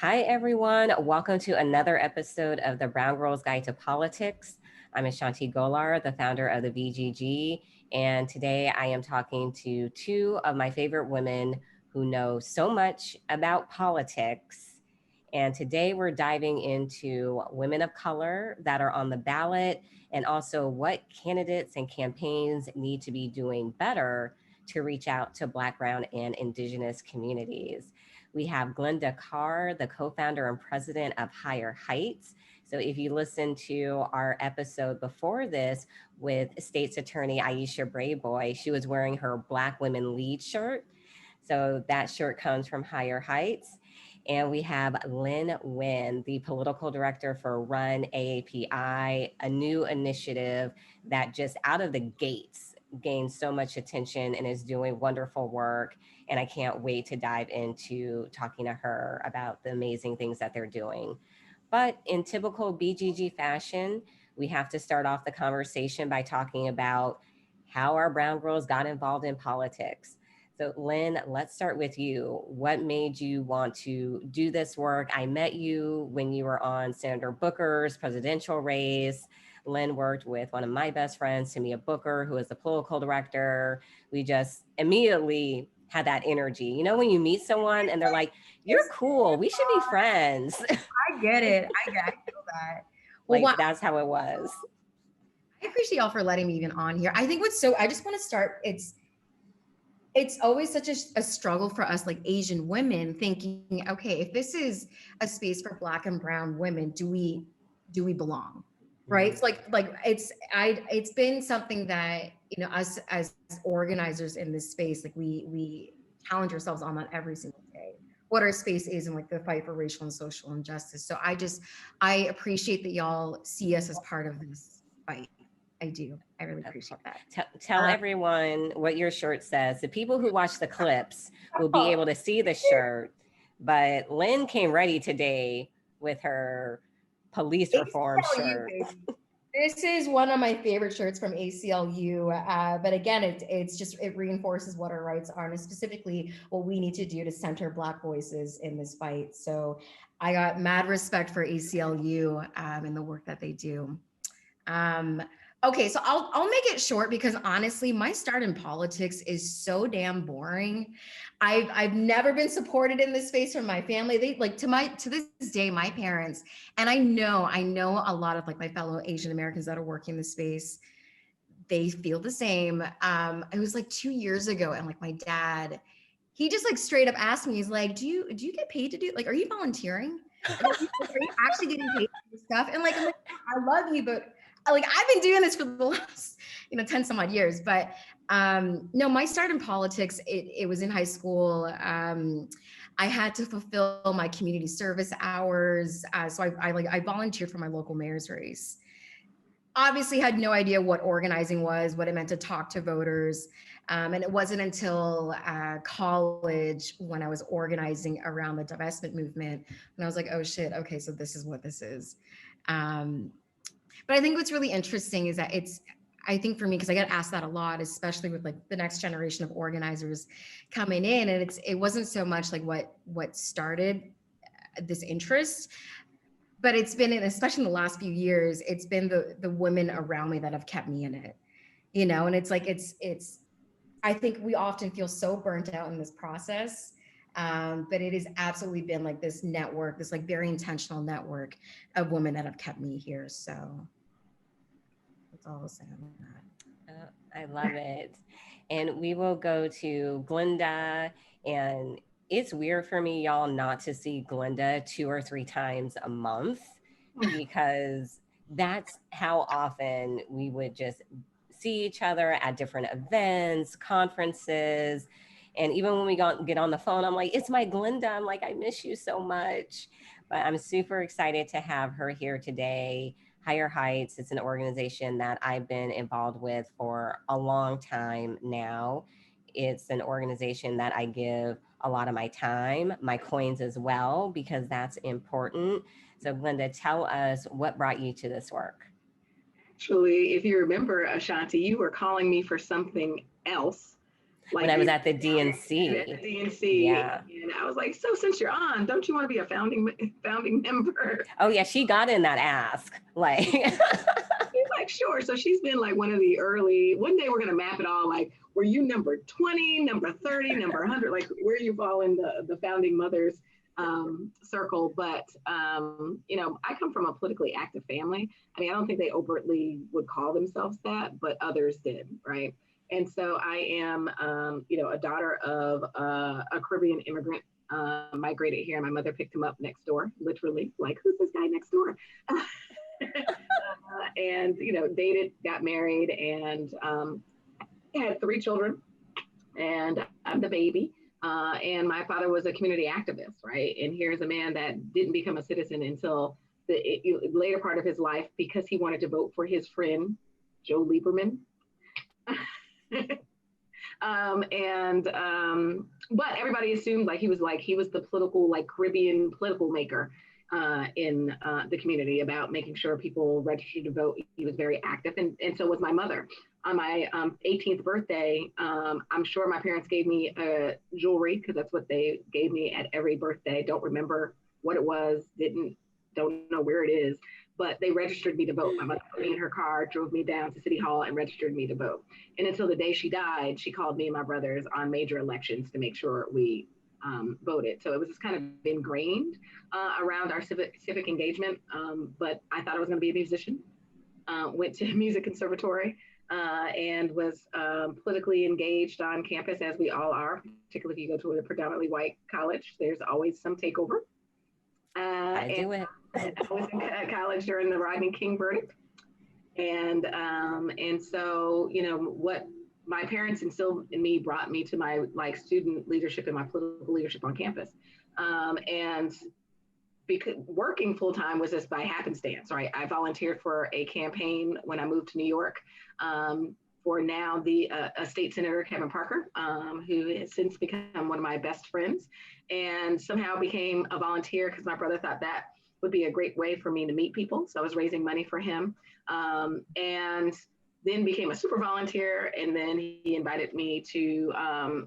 Hi, everyone. Welcome to another episode of the Brown Girls Guide to Politics. I'm A'shanti Gholar, the founder of the BGG, and today I am talking to two of my favorite women who know so much about politics. And today we're diving into women of color that are on the ballot and also what candidates and campaigns need to be doing better to reach out to Black, Brown, and Indigenous communities. We have Glynda Carr, the co-founder and president of Higher Heights. So if you listen to our episode before this with State's Attorney Aisha Brayboy, she was wearing her Black Women Lead shirt. So that shirt comes from Higher Heights. And we have Linh Nguyen, the political director for RUN AAPI, a new initiative that just out of the gates gained so much attention and is doing wonderful work. And I can't wait to dive into talking to her about the amazing things that they're doing. But in typical BGG fashion, we have to start off the conversation by talking about how our brown girls got involved in politics. So Linh, let's start with you. What made you want to do this work? I met you when you were on Senator Booker's presidential race. Linh worked with one of my best friends, Tamia Booker, who is the political director. We just immediately had that energy. You know, when you meet someone and they're like, you're cool, we should be friends. I get it. I feel that. Well, Like, that's how it was. I appreciate y'all for letting me even on here. I think I just want to start. It's always such a struggle for us, like Asian women, thinking, okay, if this is a space for Black and Brown women, do we belong? Right? It's it's been something that, us as organizers in this space, like we challenge ourselves on that every single day, what our space is and like the fight for racial and social injustice. So I appreciate that y'all see us as part of this fight. I do. I really appreciate that. Tell Um, everyone what your shirt says. The people who watch the clips will be able to see the shirt, but Linh came ready today with her police reform ACLU, shirt. baby. This is one of my favorite shirts from ACLU. But again, it reinforces what our rights are, and specifically what we need to do to center Black voices in this fight. So I got mad respect for ACLU and the work that they do. Okay, so I'll make it short because honestly, my start in politics is so damn boring. I've never been supported in this space from my family. They like to this day, my parents, and I know a lot of like my fellow Asian Americans that are working in the space, they feel the same. It was like 2 years ago, and like my dad, he just like straight up asked me, he's like, do you get paid to do, like, are you volunteering? Like, are you actually getting paid for this stuff? And like, I'm like, I love you, but like I've been doing this for the last 10 some odd years. But no, my start in politics, it was in high school. I had to fulfill my community service hours, so I volunteered for my local mayor's race. Obviously had no idea what organizing was, what it meant to talk to voters. And it wasn't until college when I was organizing around the divestment movement, and I was like, oh shit, okay, so this is what this is. But I think what's really interesting is that I think for me, because I get asked that a lot, especially with like the next generation of organizers coming in, and it wasn't so much like what started this interest, but it's been, especially in the last few years, it's been the women around me that have kept me in it, and it's like, I think we often feel so burnt out in this process. But it has absolutely been like this network, this like very intentional network of women that have kept me here. So that's all I'll say on I love it. And we will go to Glynda. And it's weird for me, y'all, not to see Glynda 2 or 3 times a month because that's how often we would just see each other at different events, conferences. And even when we get on the phone, I'm like, it's my Glynda. I'm like, I miss you so much. But I'm super excited to have her here today. Higher Heights, it's an organization that I've been involved with for a long time now. It's an organization that I give a lot of my time, my coins as well, because that's important. So Glynda, tell us what brought you to this work. Actually, if you remember, A'shanti, you were calling me for something else. Like when I was at the DNC. At the DNC. Yeah. And I was like, so since you're on, don't you want to be a founding member? Oh yeah, she got in that ask. Like she's like, sure. So she's been like one of the early, one day we're going to map it all. Like, were you number 20, number 30, number 100, like where you fall in the founding mothers circle. But, you know, I come from a politically active family. I mean, I don't think they overtly would call themselves that, but others did, right? And so I am, you know, a daughter of a Caribbean immigrant, migrated here. My mother picked him up next door, literally, like, who's this guy next door? And, you know, dated, got married, and had 3 children, and I'm the baby. And my father was a community activist, right? And here's a man that didn't become a citizen until the later part of his life because he wanted to vote for his friend, Joe Lieberman. But everybody assumed like he was the political, like Caribbean political maker in the community about making sure people registered to vote. He was very active, and so was my mother. On my 18th birthday, I'm sure my parents gave me jewelry because that's what they gave me at every birthday. Don't remember what it was, don't know where it is, but they registered me to vote. My mother put me in her car, drove me down to City Hall and registered me to vote. And until the day she died, she called me and my brothers on major elections to make sure we voted. So it was just kind of ingrained around our civic engagement. But I thought I was going to be a musician. Went to music conservatory and was politically engaged on campus, as we all are, particularly if you go to a predominantly white college. There's always some takeover. I do it. I was in college during the Rodney King verdict. And so, you know, what my parents instilled in me brought me to my like student leadership and my political leadership on campus. And because working full time was just by happenstance, right? I volunteered for a campaign when I moved to New York for now the state senator, Kevin Parker, who has since become one of my best friends, and somehow became a volunteer because my brother thought that would be a great way for me to meet people. So I was raising money for him, and then became a super volunteer. And then he invited me to,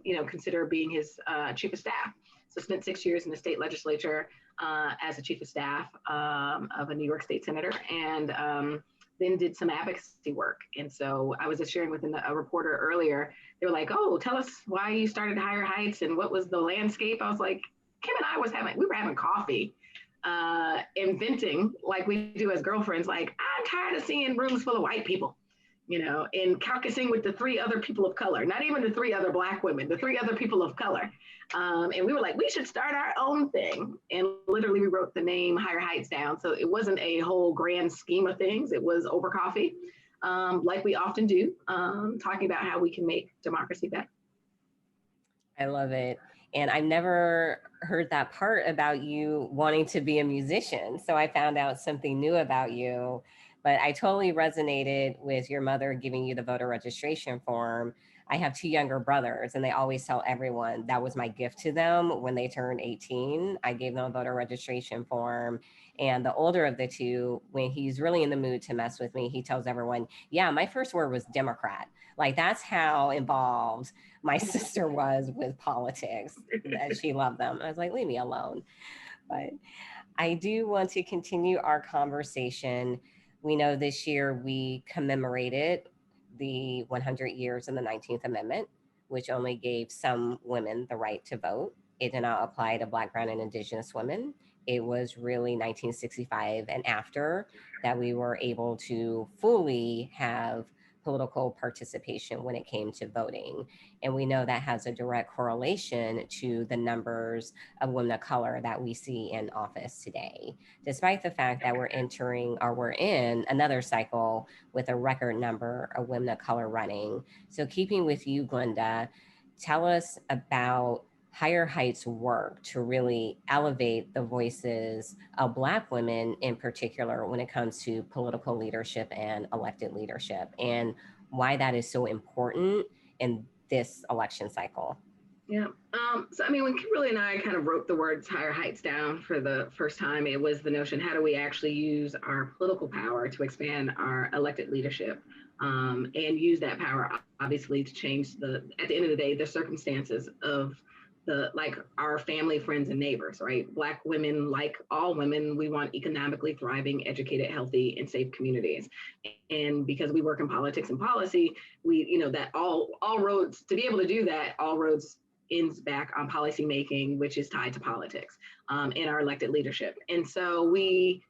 you know, consider being his chief of staff. So spent 6 years in the state legislature as a chief of staff of a New York state senator, and then did some advocacy work. And so I was just sharing with a reporter earlier, they were like, oh, tell us why you started Higher Heights and what was the landscape. I was like, Kim and I we were having coffee, inventing like we do as girlfriends, like, I'm tired of seeing rooms full of white people, you know, and caucusing with the 3 other people of color, not even the 3 other Black women, the 3 other people of color. And we were like, we should start our own thing. And literally we wrote the name Higher Heights down. So it wasn't a whole grand scheme of things. It was over coffee, like we often do, talking about how we can make democracy better. I love it. And I've never heard that part about you wanting to be a musician. So I found out something new about you. But I totally resonated with your mother giving you the voter registration form. I have 2 younger brothers, and they always tell everyone that was my gift to them when they turned 18. I gave them a voter registration form. And the older of the 2, when he's really in the mood to mess with me, he tells everyone, yeah, my first word was Democrat. Like, that's how involved my sister was with politics, that she loved them. I was like, leave me alone. But I do want to continue our conversation. We know this year we commemorated the 100 years of the 19th Amendment, which only gave some women the right to vote. It did not apply to Black, Brown, and Indigenous women. It was really 1965 and after that we were able to fully have political participation when it came to voting. And we know that has a direct correlation to the numbers of women of color that we see in office today, despite the fact that we're in another cycle with a record number of women of color running. So keeping with you, Glynda, tell us about Higher Heights work to really elevate the voices of Black women in particular when it comes to political leadership and elected leadership, and why that is so important in this election cycle. Yeah. So, I mean, when Kimberly and I kind of wrote the words Higher Heights down for the first time, it was the notion, how do we actually use our political power to expand our elected leadership and use that power, obviously, to change at the end of the day, the circumstances of our family, friends, and neighbors, right? Black women, like all women, we want economically thriving, educated, healthy, and safe communities. And because we work in politics and policy, that all roads, to be able to do that, all roads ends back on policy making, which is tied to politics, and our elected leadership. And so we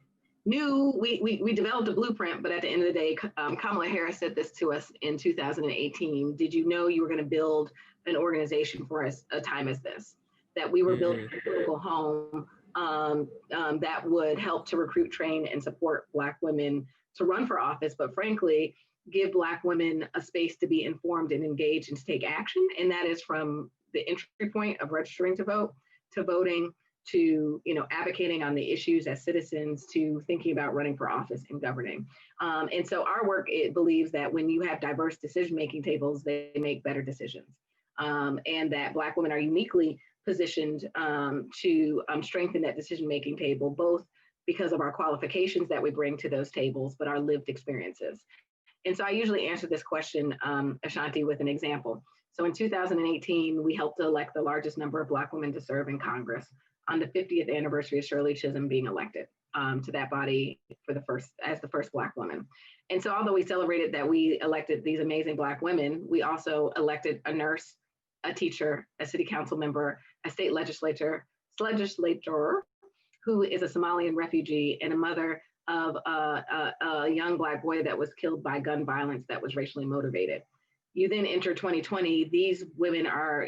developed a blueprint, but at the end of the day, Kamala Harris said this to us in 2018. Did you know you were going to build an organization for a time as this? That we were building a political home that would help to recruit, train, and support Black women to run for office, but frankly, give Black women a space to be informed and engaged and to take action. And that is from the entry point of registering to vote, to voting, to advocating on the issues as citizens, to thinking about running for office and governing. And so our work, it believes that when you have diverse decision-making tables, they make better decisions. And that Black women are uniquely positioned to strengthen that decision-making table, both because of our qualifications that we bring to those tables, but our lived experiences. And so I usually answer this question, A'shanti, with an example. So in 2018, we helped to elect the largest number of Black women to serve in Congress on the 50th anniversary of Shirley Chisholm being elected to that body as the first Black woman. And so although we celebrated that we elected these amazing Black women, we also elected a nurse, a teacher, a city council member, a state legislator who is a Somalian refugee and a mother of a young Black boy that was killed by gun violence that was racially motivated. You then enter 2020, these women are,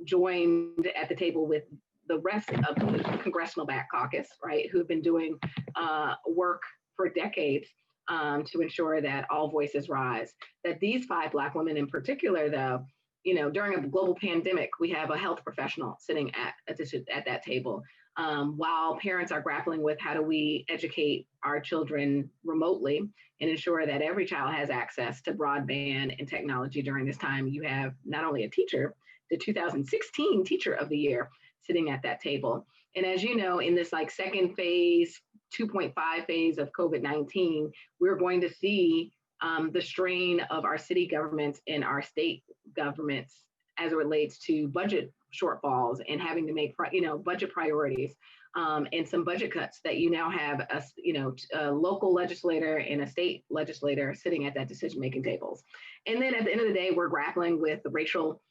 joined at the table with the rest of the Congressional Black Caucus, right, who've been doing work for decades to ensure that all voices rise. That these 5 Black women in particular, though, during a global pandemic, we have a health professional sitting at that table. While parents are grappling with how do we educate our children remotely and ensure that every child has access to broadband and technology during this time, you have not only a teacher, the 2016 Teacher of the Year, sitting at that table. And as you know, in this second phase, 2.5 phase of COVID-19, we're going to see the strain of our city governments and our state governments as it relates to budget shortfalls and having to make budget priorities and some budget cuts that you now have a local legislator and a state legislator sitting at that decision-making tables. And then at the end of the day, we're grappling with the racial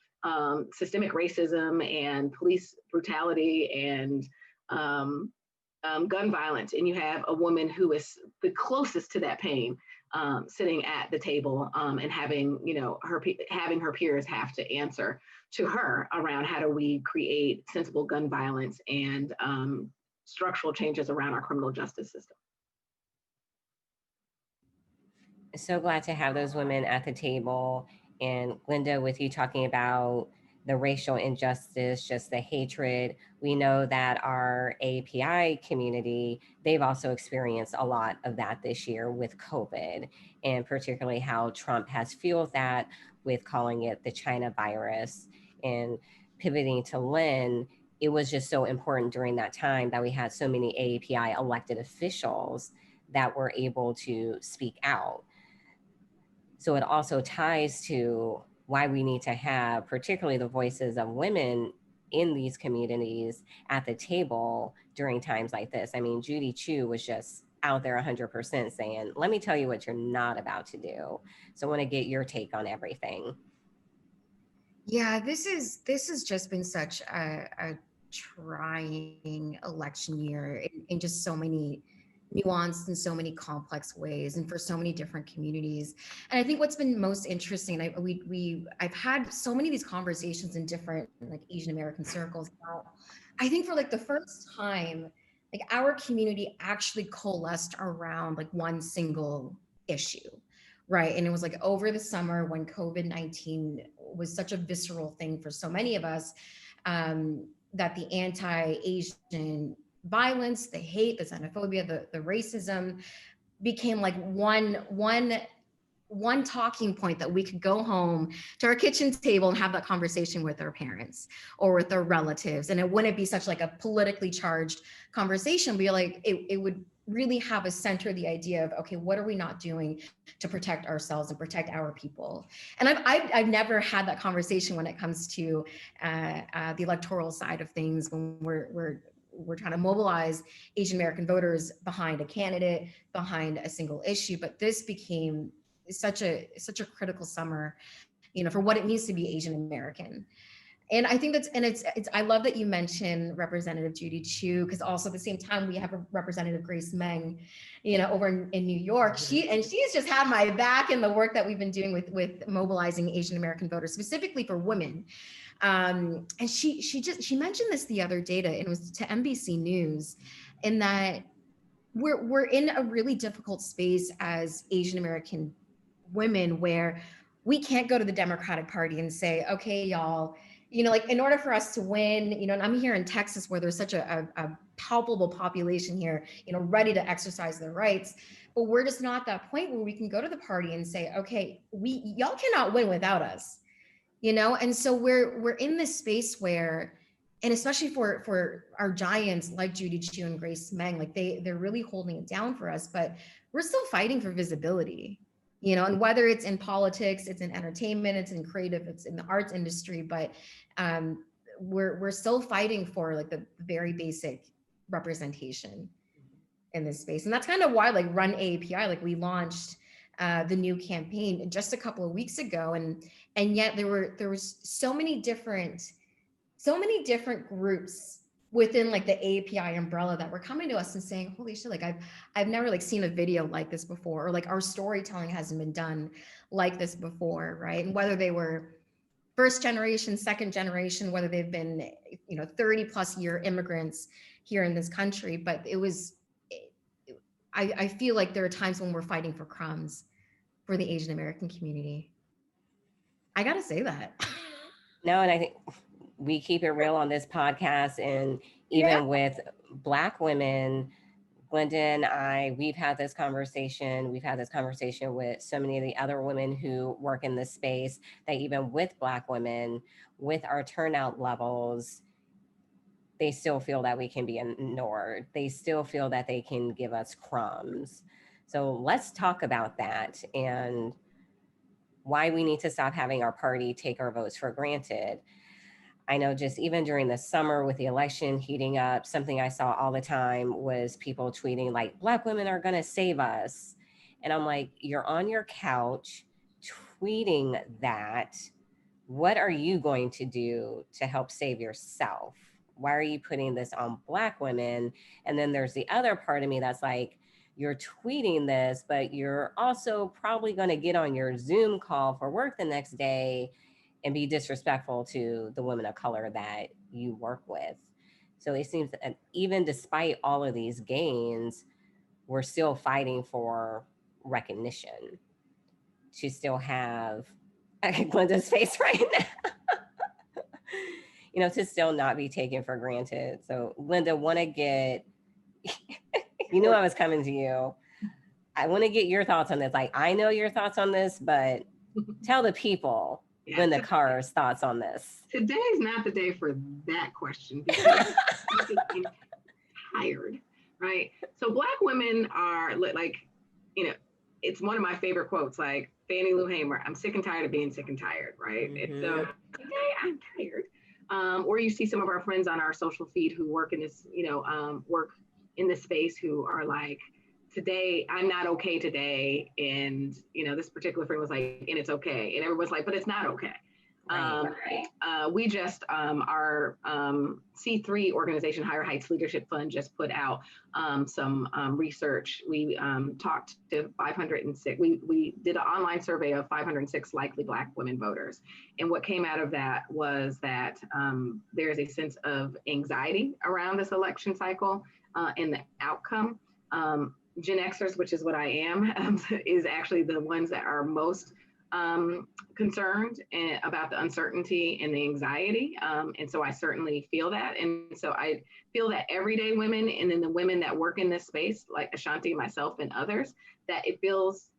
systemic racism and police brutality and gun violence. And you have a woman who is the closest to that pain sitting at the table and having her peers have to answer to her around how do we create sensible gun violence and structural changes around our criminal justice system. So glad to have those women at the table. And Glynda, with you talking about the racial injustice, just the hatred, we know that our API community, they've also experienced a lot of that this year with COVID, and particularly how Trump has fueled that with calling it the China virus. And pivoting to Lynn, it was just so important during that time that we had so many AAPI elected officials that were able to speak out. So it also ties to why we need to have particularly the voices of women in these communities at the table during times like this. I mean, Judy Chu was just out there 100% saying, let me tell you what you're not about to do. So I want to get your take on everything. Yeah, this has just been such a trying election year in just so many nuanced in so many complex ways and for so many different communities. And I think what's been most interesting, I've had so many of these conversations in different Asian American circles. I think for the first time, our community actually coalesced around one single issue. Right. And it was over the summer when COVID-19 was such a visceral thing for so many of us, that the anti-Asian violence, the hate, the xenophobia, the racism became one one talking point that we could go home to our kitchen table and have that conversation with our parents or with our relatives. And it wouldn't be such like a politically charged conversation. Be like, it would really have a center the idea of, okay, what are we not doing to protect ourselves and protect our people? And I've never had that conversation when it comes to the electoral side of things, when we're trying to mobilize Asian American voters behind a candidate, behind a single issue. But this became such a critical summer, you know, for what it means to be Asian American. And I think it's I love that you mentioned Representative Judy Chu, because also at the same time we have a Representative Grace Meng, you know, over in New York. She's just had my back in the work that we've been doing with mobilizing Asian American voters, specifically for women. And she mentioned this the other day, and it was to NBC News, in that we're in a really difficult space as Asian American women, where we can't go to the Democratic Party and say, okay, y'all, you know, like in order for us to win, you know, and I'm here in Texas where there's such a palpable population here, you know, ready to exercise their rights, but we're just not at that point where we can go to the party and say, okay, y'all cannot win without us, you know? And so we're in this space where, and especially for our giants like Judy Chu and Grace Meng, like they're really holding it down for us, but we're still fighting for visibility, you know, and whether it's in politics, it's in entertainment, it's in creative, it's in the arts industry, but we're still fighting for like the very basic representation in this space. And that's kind of why like RUN AAPI, like we launched the new campaign just a couple of weeks ago. And yet there was so many different groups within like the AAPI umbrella that were coming to us and saying, holy shit, like I've never like seen a video like this before, or like our storytelling hasn't been done like this before, right? And whether they were first generation, second generation, whether they've been, you know, 30 plus year immigrants here in this country, but I feel like there are times when we're fighting for crumbs for the Asian American community. I gotta say that. No, and I think we keep it real on this podcast, and even with Black women, Glynda and I, we've had this conversation with so many of the other women who work in this space, that even with Black women, with our turnout levels, they still feel that we can be ignored. They still feel that they can give us crumbs. So let's talk about that and why we need to stop having our party take our votes for granted. I know just even during the summer with the election heating up, something I saw all the time was people tweeting like, Black women are going to save us. And I'm like, you're on your couch tweeting that. What are you going to do to help save yourself? Why are you putting this on Black women? And then there's the other part of me that's like, you're tweeting this, but you're also probably going to get on your Zoom call for work the next day and be disrespectful to the women of color that you work with. So it seems that even despite all of these gains, we're still fighting for recognition, to still have Glynda's face right now, you know, to still not be taken for granted. So Glynda, want to get, you knew I was coming to you. I want to get your thoughts on this. Like, I know your thoughts on this, but tell the people Glynda Carr's thoughts on this. Today is not the day for that question, because I'm tired, right? So Black women are like, you know, it's one of my favorite quotes, like Fannie Lou Hamer, I'm sick and tired of being sick and tired, right? Mm-hmm. So today I'm tired. Or you see some of our friends on our social feed who work in this, you know, work in this space, who are like, today, I'm not okay today. And, you know, this particular friend was like, and it's okay. And everyone's like, but it's not okay. We just, our C3 organization, Higher Heights Leadership Fund, just put out some research. We talked to 506, we did an online survey of 506 likely Black women voters. And what came out of that was that there's a sense of anxiety around this election cycle and the outcome. Gen Xers, which is what I am, is actually the ones that are most concerned about the uncertainty and the anxiety. And so I certainly feel that. And so I feel that everyday women, and then the women that work in this space, like A'shanti, myself, and others, that it feels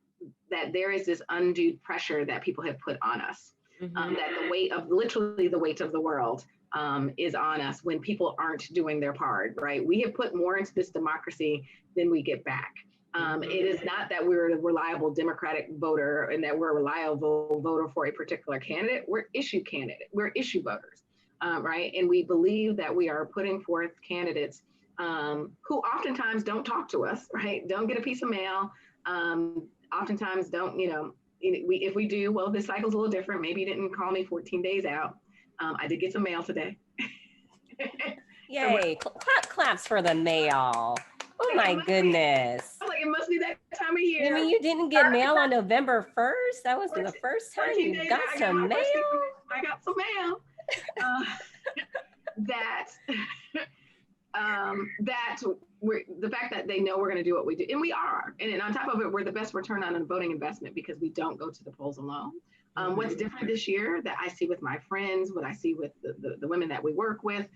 that there is this undue pressure that people have put on us, Mm-hmm. that the weight of literally the weight of the world is on us when people aren't doing their part, right? We have put more into this democracy than we get back. It is not that we're a reliable Democratic voter and that we're a reliable voter for a particular candidate. We're issue voters, right? And we believe that we are putting forth candidates who oftentimes don't talk to us, right? Don't get a piece of mail. Oftentimes don't, if we do, well, this cycle's a little different. Maybe you didn't call me 14 days out. I did get some mail today. Yay, claps for the mail. Oh my goodness. I was like, it must be that time of year. You mean you didn't get mail on November 1st? That was the first time you got some mail? I got some mail. The fact that they know we're going to do what we do, and we are, and on top of it, we're the best return on a voting investment because we don't go to the polls alone. What's different this year that I see with my friends, what I see with the women that we work with,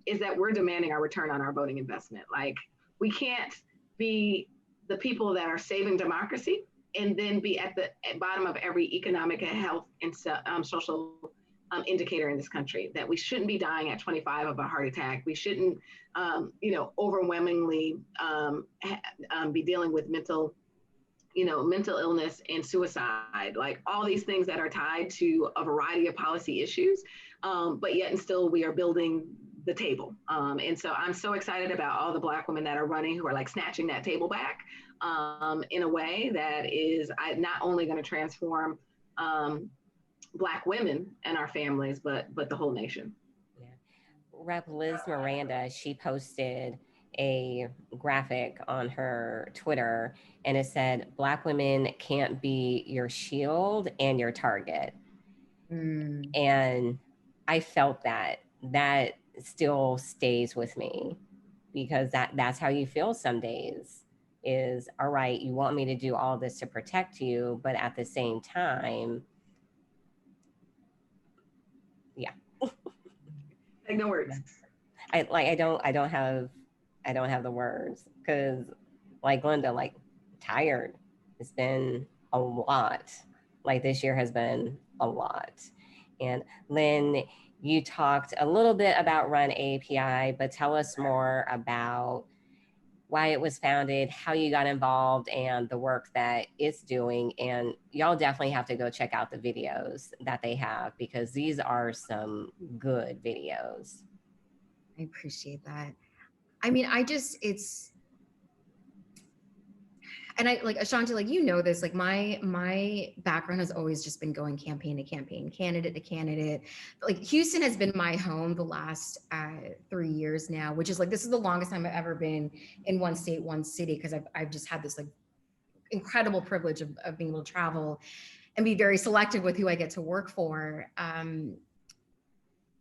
is that we're demanding our return on our voting investment. Like, we can't be the people that are saving democracy and then be at the bottom of every economic and health and social indicator in this country. That we shouldn't be dying at 25 of a heart attack. We shouldn't, overwhelmingly be dealing with mental illness and suicide, like all these things that are tied to a variety of policy issues, but yet and still we are building the table. And so I'm so excited about all the Black women that are running who are like snatching that table back in a way that is not only going to transform Black women and our families, but the whole nation. Yeah. Rep. Liz Miranda, she posted a graphic on her Twitter and it said, Black women can't be your shield and your target. And I felt that still stays with me because that's how you feel some days is, all right, you want me to do all this to protect you, but at the same time, yeah. Like, no words. I don't have the words because like Glynda, like tired. It's been a lot. Like this year has been a lot. And Lynn, you talked a little bit about RUN AAPI, but tell us more about why it was founded, how you got involved, and the work that it's doing. And y'all definitely have to go check out the videos that they have because these are some good videos. I appreciate that. I mean, and I like A'shanti, like, this, like my background has always just been going campaign to campaign, candidate to candidate. But like Houston has been my home the last 3 years now, which is like, this is the longest time I've ever been in one state, one city, because I've just had this like incredible privilege of being able to travel and be very selective with who I get to work for.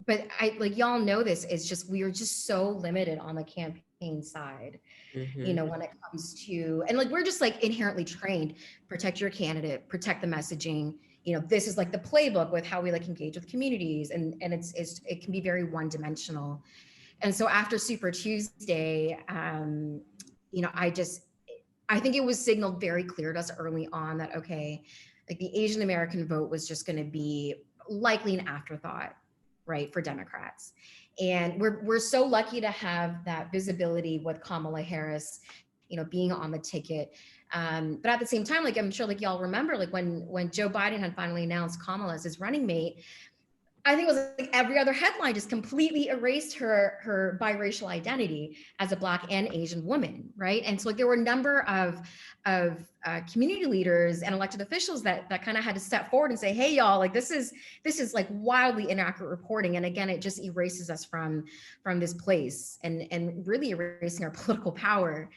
But I, like, y'all know this, is just, we are just so limited on the campaign side, when it comes to, and like, we're just like inherently trained, protect your candidate, protect the messaging. This is like the playbook with how we like engage with communities. And it can be very one-dimensional. And so after Super Tuesday, I think it was signaled very clear to us early on that, okay, like the Asian American vote was just going to be likely an afterthought, right, for Democrats. And we're so lucky to have that visibility with Kamala Harris, being on the ticket. But at the same time, like, I'm sure like y'all remember, like when Joe Biden had finally announced Kamala as his running mate, I think it was like every other headline just completely erased her biracial identity as a Black and Asian woman, right? And so like there were a number of community leaders and elected officials that kind of had to step forward and say, hey, y'all, like this is like wildly inaccurate reporting. And again, it just erases us from this place and really erasing our political power.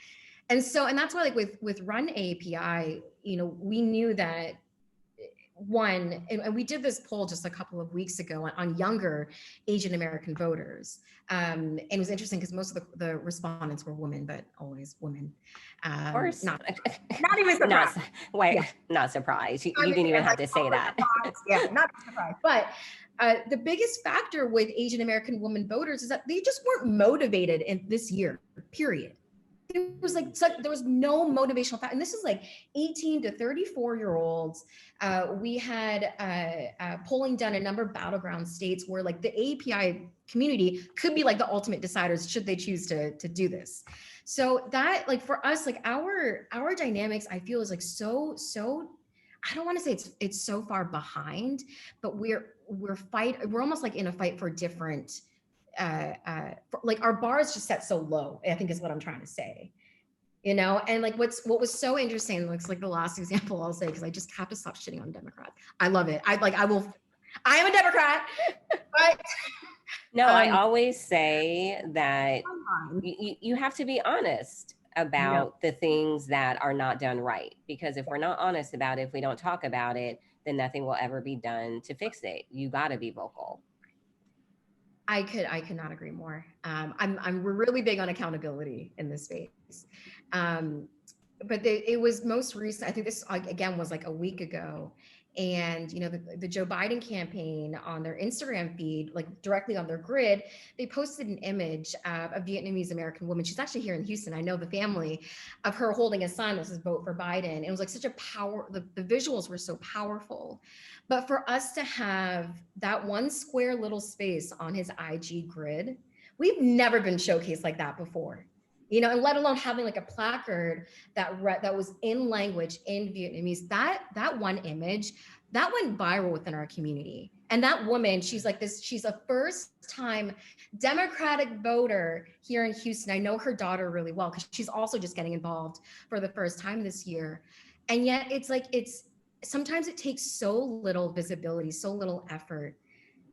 And that's why, like with RUN AAPI, we knew that, one, and we did this poll just a couple of weeks ago on younger Asian American voters. And it was interesting because most of the respondents were women, but always women. Of course. Not even surprised. Not surprised. You didn't even have to say that. Yeah, not surprised. But the biggest factor with Asian American women voters is that they just weren't motivated in this year, period. it was like there was no motivational factor. And this is like 18 to 34-year-olds. We had polling done in a number of battleground states where like the AAPI community could be like the ultimate deciders should they choose to do this. So that, like, for us, like our dynamics, I feel, is like so I don't want to say it's so far behind, but we're almost like in a fight for different like our bar is just set so low, I think is what I'm trying to say, you know. And like what was so interesting, looks like the last example I'll say, because I just have to stop shitting on Democrats. I love it. I am a Democrat, but no, I always say that you have to be honest about the things that are not done right, because if we're not honest about it, if we don't talk about it, then nothing will ever be done to fix it. You got to be vocal. I could not agree more. We're really big on accountability in this space. But it was most recent, I think this again was like a week ago. And, you know, the Joe Biden campaign on their Instagram feed, like directly on their grid, they posted an image of a Vietnamese American woman. She's actually here in Houston. I know the family of her holding a sign that says "Vote for Biden." It was like such a the visuals were so powerful. But for us to have that one square little space on his IG grid, we've never been showcased like that before. You know, and let alone having like a placard that was in language in Vietnamese. That one image that went viral within our community. And that woman, she's a first-time Democratic voter here in Houston. I know her daughter really well because she's also just getting involved for the first time this year. And yet sometimes it takes so little visibility, so little effort,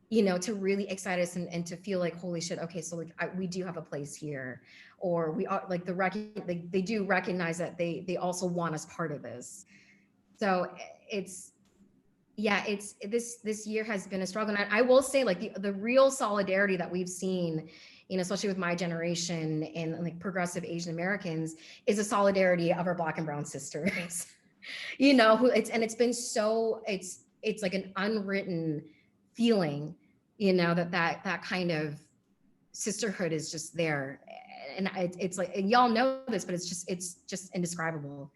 you know, to really excite us and to feel like, holy shit, okay, so like we do have a place here, or we are like they do recognize that they also want us part of this. So this year has been a struggle. And I will say, like, the real solidarity that we've seen, you know, especially with my generation and like progressive Asian Americans, is a solidarity of our Black and brown sisters. You know, it's been so, it's like an unwritten feeling, you know, that kind of sisterhood is just there. And it's like, and y'all know this, but it's just indescribable,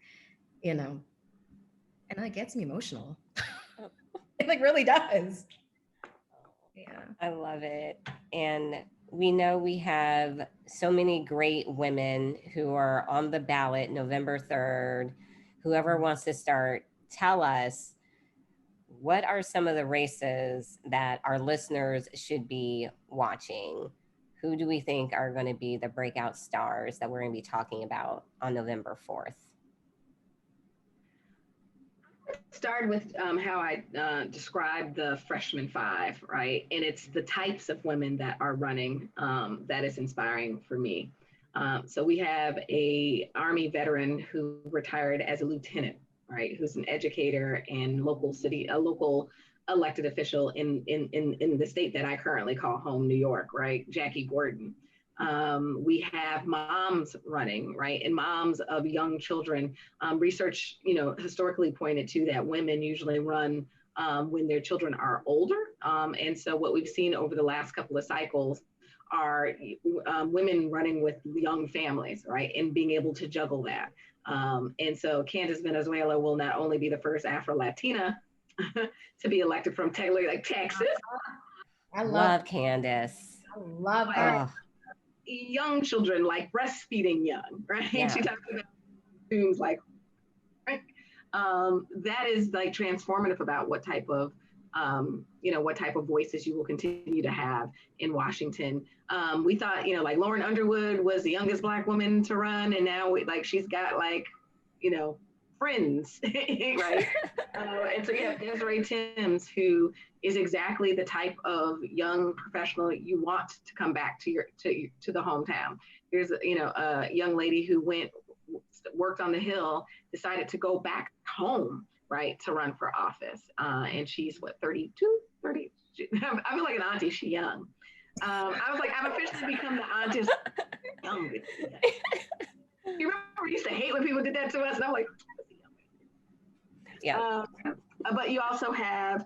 you know. And that gets me emotional. It like really does. Yeah. I love it. And we know we have so many great women who are on the ballot November 3rd. Whoever wants to start, tell us, what are some of the races that our listeners should be watching? Who do we think are going to be the breakout stars that we're going to be talking about on November 4th? Start with how I described the freshman five, right? And it's the types of women that are running that is inspiring for me. So we have a Army veteran who retired as a lieutenant, right? Who's an educator and a local elected official in the state that I currently call home, New York, right? Jackie Gordon. We have moms running, right? And moms of young children. Research, you know, historically pointed to that women usually run when their children are older. And so what we've seen over the last couple of cycles are women running with young families, right? And being able to juggle that. And so Candace Venezuela will not only be the first Afro-Latina to be elected from Texas. I love Candace. I love her. Young children, like breastfeeding young, right? Yeah. She talks about things like, right? That is like transformative about what type of voices you will continue to have in Washington. We thought, you know, like Lauren Underwood was the youngest Black woman to run, and now she's got like, you know, friends, right? And so you have Desiree Timms, who is exactly the type of young professional you want to come back to the hometown. There's a young lady who worked on the Hill, decided to go back home, right, to run for office. And she's 32, 30. I feel like an auntie. She's young. I was like, I've officially become the auntie. Young. You remember we used to hate when people did that to us, and I'm like, yeah. But you also have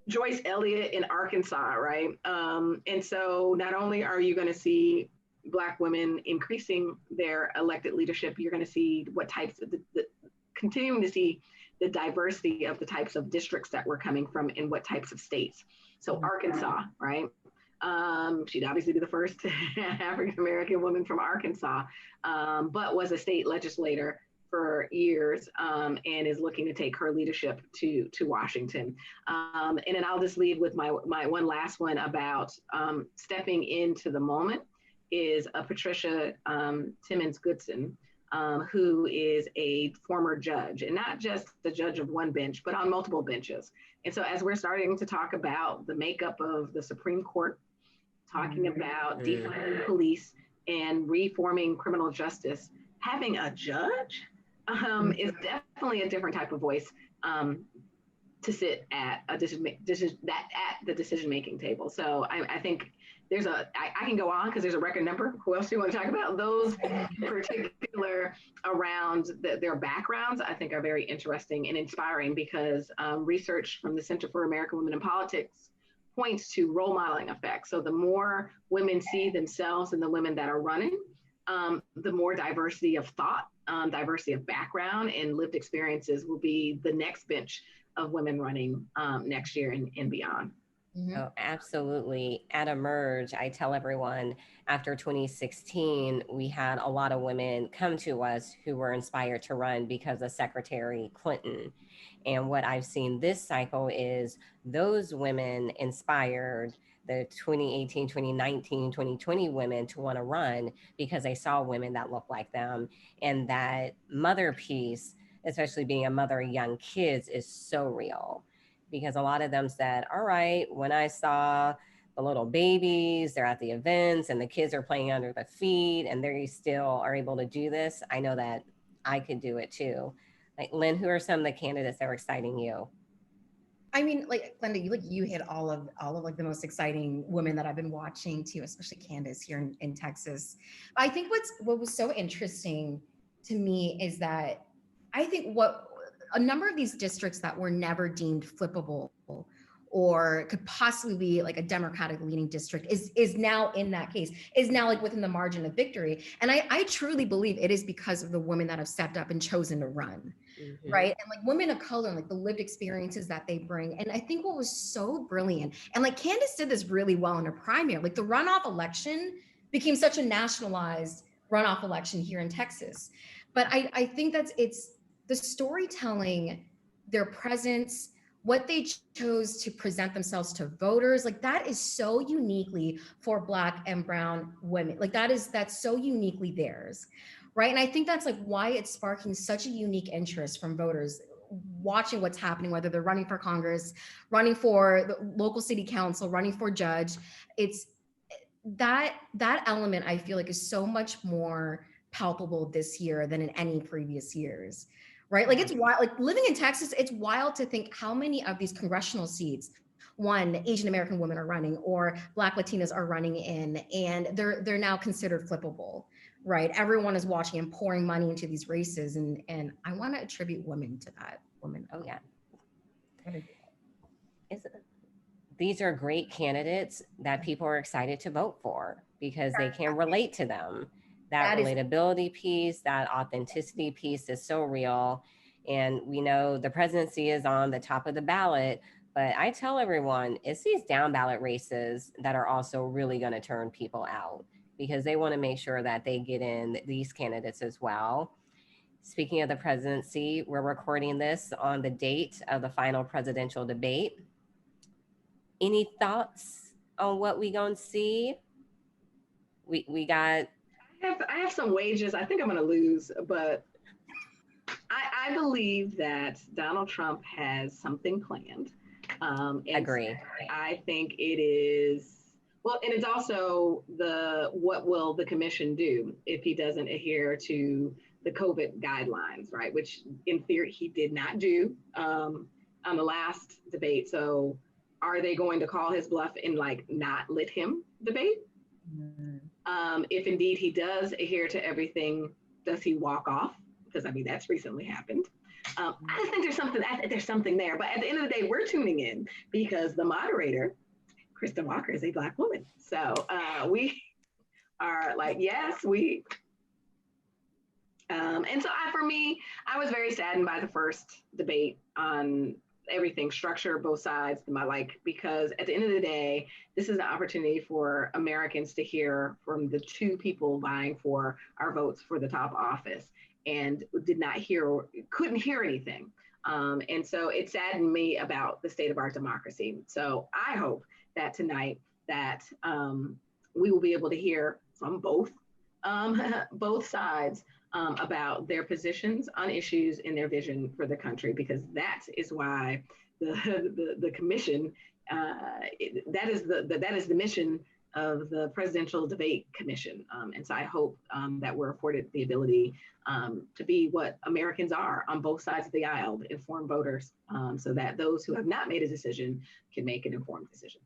Joyce Elliott in Arkansas, right? And so not only are you going to see Black women increasing their elected leadership, you're going to see what types of continuing to see the diversity of the types of districts that we're coming from in what types of states. So Arkansas, right? She'd obviously be the first African-American woman from Arkansas, but was a state legislator for years, and is looking to take her leadership to Washington. And then I'll just leave with my one last one about stepping into the moment is Patricia Timmons Goodson, who is a former judge, and not just the judge of one bench, but on multiple benches. And so as we're starting to talk about the makeup of the Supreme Court, talking about defunding police and reforming criminal justice, having a judge is definitely a different type of voice to sit at a the decision-making table. So I think there's I can go on because there's a record number. Who else do you want to talk about? Those in particular around their backgrounds, I think are very interesting and inspiring, because research from the Center for American Women in Politics points to role modeling effects. So the more women see themselves in the women that are running, the more diversity of thought, diversity of background and lived experiences will be the next bench of women running next year and beyond. Mm-hmm. Oh, absolutely. At Emerge, I tell everyone after 2016, we had a lot of women come to us who were inspired to run because of Secretary Clinton. And what I've seen this cycle is those women inspired the 2018, 2019, 2020 women to want to run because they saw women that look like them. And that mother piece, especially being a mother of young kids, is so real. Because a lot of them said, all right, when I saw the little babies, they're at the events and the kids are playing under the feet and they still are able to do this, I know that I could do it too. Like, Lynn, who are some of the candidates that are exciting you? I mean, like Glynda, you hit all of like the most exciting women that I've been watching too, especially Candace here in Texas. But I think what was so interesting to me is that I think a number of these districts that were never deemed flippable or could possibly be like a Democratic leaning district is now in that case, is now like within the margin of victory. And I truly believe it is because of the women that have stepped up and chosen to run, right? And like women of color and like the lived experiences that they bring. And I think what was so brilliant, and like Candace did this really well in her primary, like the runoff election became such a nationalized runoff election here in Texas. But I think it's the storytelling, their presence, what they chose to present themselves to voters, like that is so uniquely for Black and brown women. Like that's so uniquely theirs, right? And I think that's like why it's sparking such a unique interest from voters watching what's happening, whether they're running for Congress, running for the local city council, running for judge. It's that element I feel like is so much more palpable this year than in any previous years. Right? Like it's wild, like living in Texas, it's wild to think how many of these congressional seats, Asian American women are running or Black Latinas are running in, and they're now considered flippable, right? Everyone is watching and pouring money into these races. And I want to attribute women to that. Women. Oh yeah. These are great candidates that people are excited to vote for because they can relate to them. That relatability piece, that authenticity piece is so real. And we know the presidency is on the top of the ballot, but I tell everyone it's these down ballot races that are also really going to turn people out because they want to make sure that they get in these candidates as well. Speaking of the presidency, we're recording this on the date of the final presidential debate. Any thoughts on what we gonna see? We got... I have some wages. I think I'm going to lose, but I believe that Donald Trump has something planned. Agree. I think it is, well, and it's also what will the commission do if he doesn't adhere to the COVID guidelines, right? Which in theory he did not do on the last debate. So are they going to call his bluff and like not let him debate? If indeed he does adhere to everything, does he walk off? Because I mean, that's recently happened. I just think there's something there. But at the end of the day, we're tuning in because the moderator, Kristen Walker, is a Black woman. So we are like, yes, we. And so for me, I was very saddened by the first debate on everything, structure, both sides, because at the end of the day, this is an opportunity for Americans to hear from the two people vying for our votes for the top office, and couldn't hear anything. And so it saddened me about the state of our democracy. So I hope that tonight that we will be able to hear from both sides about their positions on issues and their vision for the country, because that is why the commission, that is the mission of the Presidential Debate Commission. And so I hope that we're afforded the ability to be what Americans are on both sides of the aisle, informed voters, so that those who have not made a decision can make an informed decision.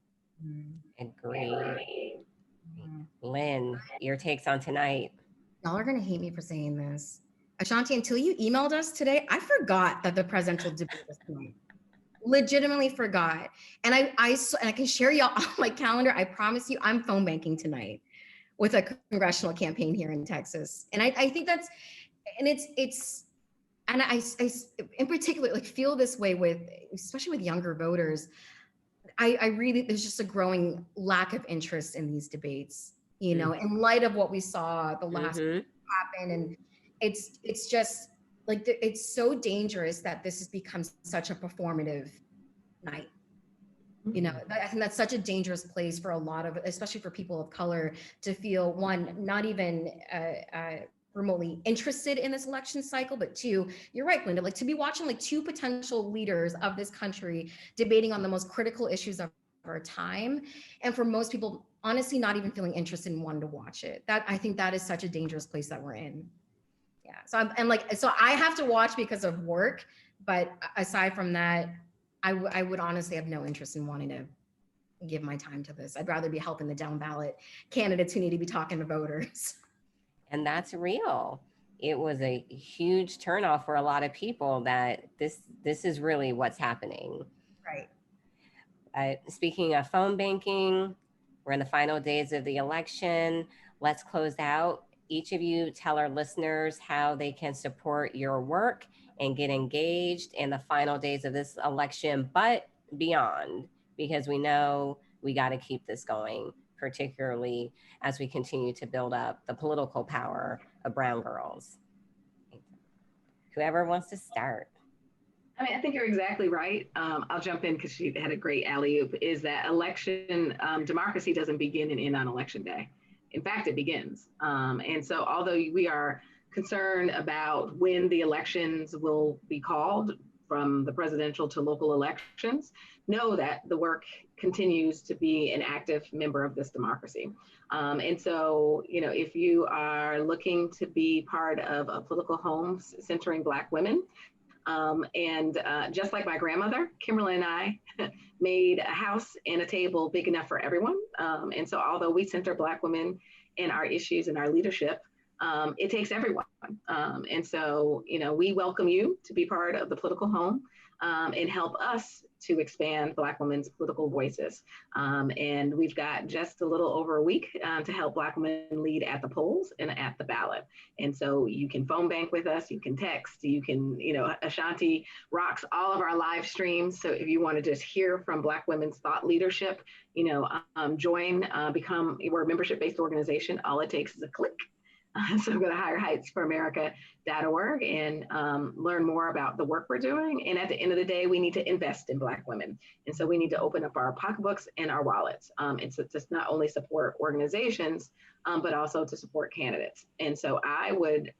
Agree. Lynn, your takes on tonight? Y'all are going to hate me for saying this. A'shanti, until you emailed us today, I forgot that the presidential debate was tonight. Legitimately forgot. And I can share y'all on my calendar. I promise you, I'm phone banking tonight with a congressional campaign here in Texas. And I think that's, and and I in particular, like, feel this way especially with younger voters. I really, there's just a growing lack of interest in these debates, in light of what we saw the last happen. And it's just like, it's so dangerous that this has become such a performative night. I think that's such a dangerous place for a lot of, especially for people of color, to feel, one, not even remotely interested in this election cycle, but two, you're right, Glynda, like, to be watching like two potential leaders of this country debating on the most critical issues of our time, and for most people, honestly, not even feeling interested in wanting to watch it. I think that is such a dangerous place that we're in. Yeah. So I have to watch because of work, but aside from that, I would honestly have no interest in wanting to give my time to this. I'd rather be helping the down ballot candidates who need to be talking to voters. And that's real. It was a huge turnoff for a lot of people that this is really what's happening. Right. Speaking of phone banking, we're in the final days of the election. Let's close out. Each of you tell our listeners how they can support your work and get engaged in the final days of this election, but beyond, because we know we got to keep this going, particularly as we continue to build up the political power of brown girls. Whoever wants to start. I mean, I think you're exactly right. I'll jump in because she had a great alley-oop, is that democracy doesn't begin and end on election day. In fact, it begins. And so although we are concerned about when the elections will be called, from the presidential to local elections, know that the work continues to be an active member of this democracy. And so, if you are looking to be part of a political home centering Black women, and just like my grandmother, Kimberly and I made a house and a table big enough for everyone. And so although we center Black women in our issues and our leadership, it takes everyone. And so, we welcome you to be part of the political home and help us to expand Black women's political voices. And we've got just a little over a week to help Black women lead at the polls and at the ballot. And so you can phone bank with us, you can text, you can, A'shanti rocks all of our live streams. So if you want to just hear from Black women's thought leadership, join, we're a membership-based organization. All it takes is a click. So go to higherheightsforamerica.org and learn more about the work we're doing. And at the end of the day, we need to invest in Black women. And so we need to open up our pocketbooks and our wallets. And so just not only support organizations, but also to support candidates. And so I would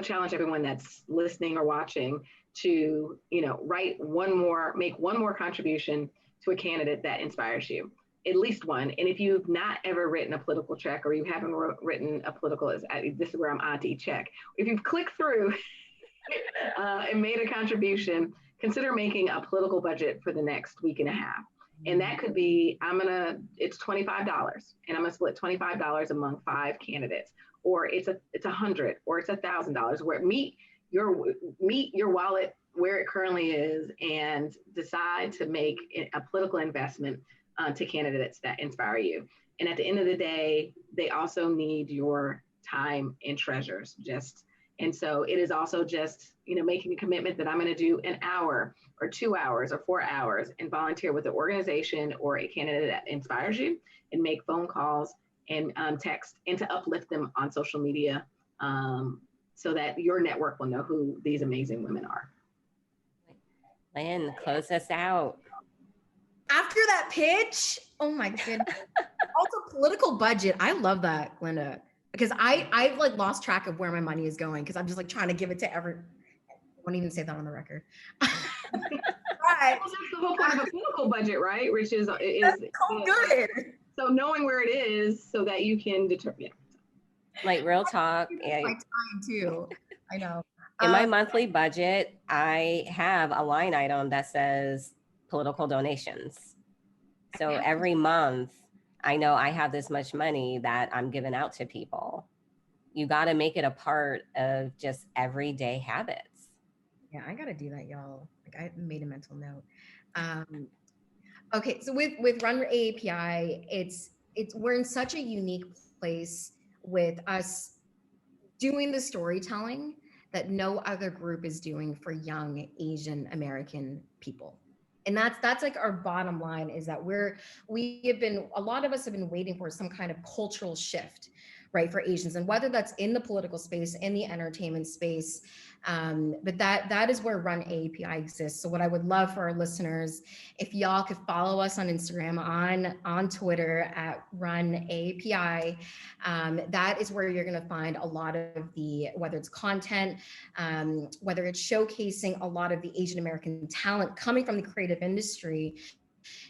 challenge everyone that's listening or watching to, make one more contribution to a candidate that inspires you. At least one. And if you've not ever written a political check, or you haven't written a political, this is where I'm auntie check. If you've clicked through and made a contribution, consider making a political budget for the next week and a half. And that could be, it's $25, and I'm gonna split $25 among 5 candidates, or it's $100, or it's $1,000, where meet your wallet where it currently is and decide to make a political investment to candidates that inspire you. And at the end of the day, they also need your time and treasures. And so it is also just, making a commitment that I'm going to do an hour or 2 hours or 4 hours and volunteer with an organization or a candidate that inspires you, and make phone calls and text, and to uplift them on social media, so that your network will know who these amazing women are. Lynn, close us out. After that pitch, oh my goodness. Also, political budget. I love that, Glynda, because I've like lost track of where my money is going, because I'm just like trying to give it to I won't even say that on the record. But that's the whole point of a political budget, right? Which is so good. So knowing where it is so that you can determine. Like real talk. My time too. I know. In my monthly budget, I have a line item that says political donations. So every month, I know I have this much money that I'm giving out to people. You got to make it a part of just everyday habits. Yeah, I got to do that, y'all. Like, I made a mental note. Okay, so with RUN AAPI, it's we're in such a unique place with us doing the storytelling that no other group is doing for young Asian American people. And that's like our bottom line, is that a lot of us have been waiting for some kind of cultural shift, right, for Asians, and whether that's in the political space, in the entertainment space, but that is where RUN AAPI exists. So what I would love for our listeners, if y'all could follow us on Instagram, on Twitter at RUN AAPI, that is where you're going to find a lot of the, whether it's content, whether it's showcasing a lot of the Asian American talent coming from the creative industry,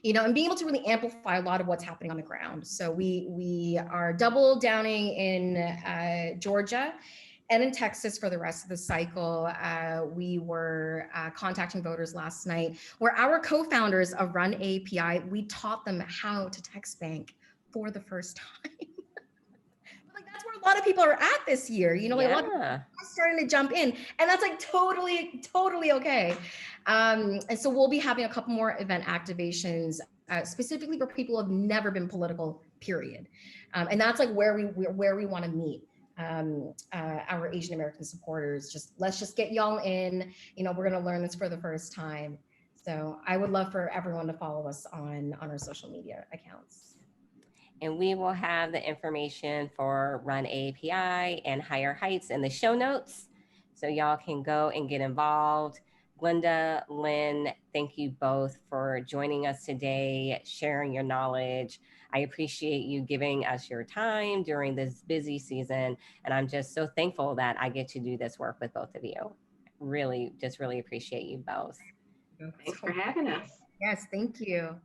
and being able to really amplify a lot of what's happening on the ground. So we are double downing in Georgia and in Texas for the rest of the cycle. We were contacting voters last night, where our co-founders of RUN AAPI, we taught them how to text bank for the first time. Like, that's where a lot of people are at this year. Like, a lot of people are starting to jump in, and that's like totally okay. And so we'll be having a couple more event activations, specifically for people who have never been political, period. And that's like where we want to meet our Asian American supporters. Let's just get y'all in. We're going to learn this for the first time. So I would love for everyone to follow us on our social media accounts. And we will have the information for RUN AAPI and Higher Heights in the show notes, so y'all can go and get involved. Glynda, Lynn, thank you both for joining us today, sharing your knowledge. I appreciate you giving us your time during this busy season. And I'm just so thankful that I get to do this work with both of you. Really appreciate you both. Thanks for having us. Yes, thank you.